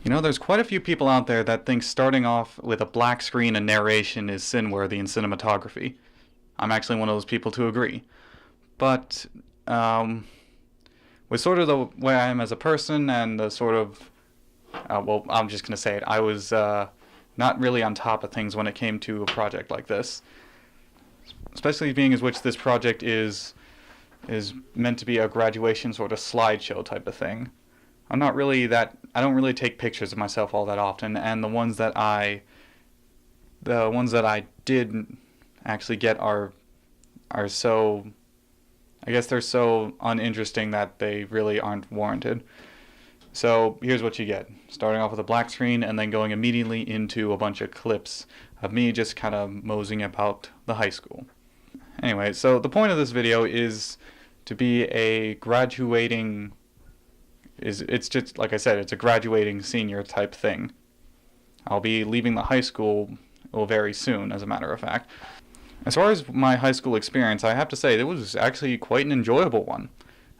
You know, there's quite a few people out there that think starting off with a black screen and narration is sin-worthy in cinematography. I'm actually one of those people to agree. But, with sort of the way I am as a person and the sort of, well, I'm just going to say it, I was not really on top of things when it came to a project like this. Especially being as which this project is meant to be a graduation sort of slideshow type of thing. I don't really take pictures of myself all that often, and the ones that I did actually get are so, I guess they're so uninteresting that they really aren't warranted. So here's what you get. Starting off with a black screen and then going immediately into a bunch of clips of me just kind of moseying about the high school. Anyway, so the point of this video is to be a graduating, it's just, like I said, it's a graduating senior type thing. I'll be leaving the high school very soon, as a matter of fact. As far as my high school experience, I have to say it was actually quite an enjoyable one.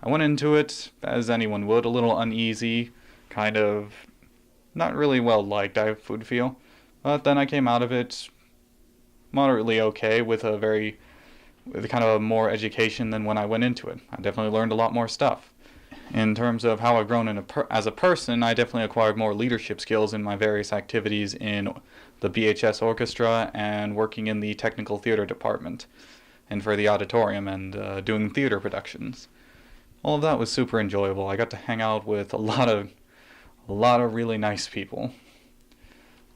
I went into it, as anyone would, a little uneasy, kind of not really well liked, I would feel. But then I came out of it moderately okay with kind of more education than when I went into it. I definitely learned a lot more stuff. In terms of how I've grown as a person, I definitely acquired more leadership skills in my various activities in the BHS orchestra and working in the technical theater department and for the auditorium and doing theater productions. All of that was super enjoyable. I got to hang out with a lot of really nice people.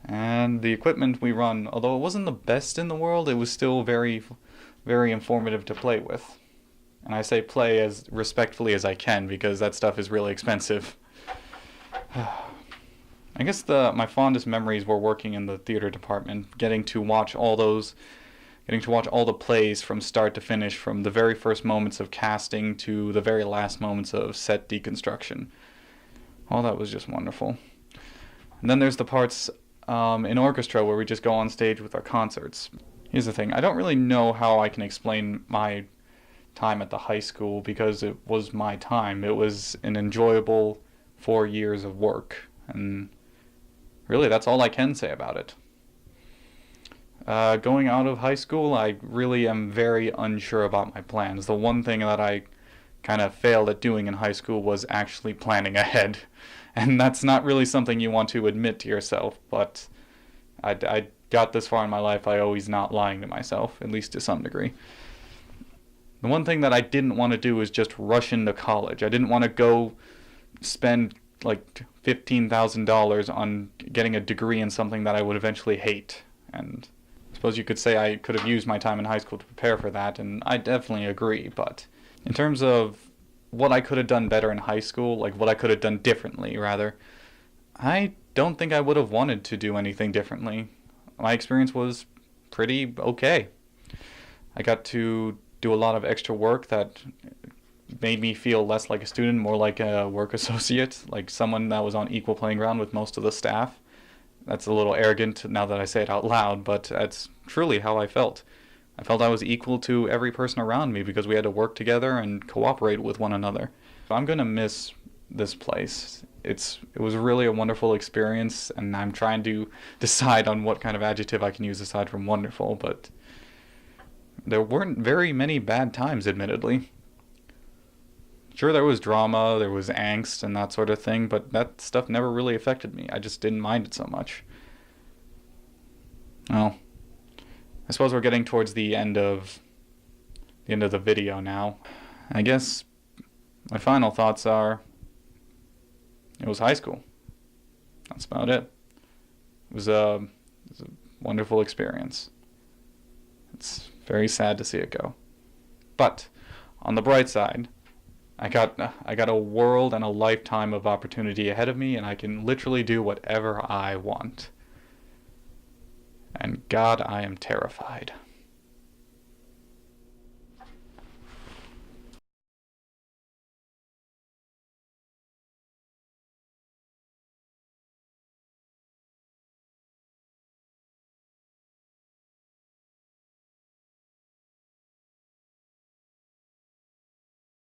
And the equipment we run, although it wasn't the best in the world, it was still very, very informative to play with. And I say play as respectfully as I can because that stuff is really expensive. I guess my fondest memories were working in the theater department, getting to watch all the plays from start to finish, from the very first moments of casting to the very last moments of set deconstruction. All that was just wonderful. And then there's the parts in orchestra where we just go on stage with our concerts. Here's the thing, I don't really know how I can explain my time at the high school because it was my time. It was an enjoyable 4 years of work, and really that's all I can say about it. Going out of high school, I really am very unsure about my plans. The one thing that I kind of failed at doing in high school was actually planning ahead, and that's not really something you want to admit to yourself, but I got this far in my life, I always not lying to myself, at least to some degree. The one thing that I didn't want to do was just rush into college. I didn't want to go spend like $15,000 on getting a degree in something that I would eventually hate. And I suppose you could say I could have used my time in high school to prepare for that, and I definitely agree. But in terms of what I could have done better in high school, like what I could have done differently, rather, I don't think I would have wanted to do anything differently. My experience was pretty okay. I got to do a lot of extra work that made me feel less like a student, more like a work associate, like someone that was on equal playing ground with most of the staff. That's a little arrogant now that I say it out loud, but that's truly how I felt. I felt I was equal to every person around me because we had to work together and cooperate with one another. I'm going to miss this place. It was really a wonderful experience, and I'm trying to decide on what kind of adjective I can use aside from wonderful, but there weren't very many bad times, admittedly. Sure, there was drama, there was angst and that sort of thing, but that stuff never really affected me. I just didn't mind it so much. Well, I suppose we're getting towards the end of the video now. I guess my final thoughts are, it was high school. That's about it. It was a wonderful experience. It's very sad to see it go. But on the bright side, I got a world and a lifetime of opportunity ahead of me, and I can literally do whatever I want. And God, I am terrified.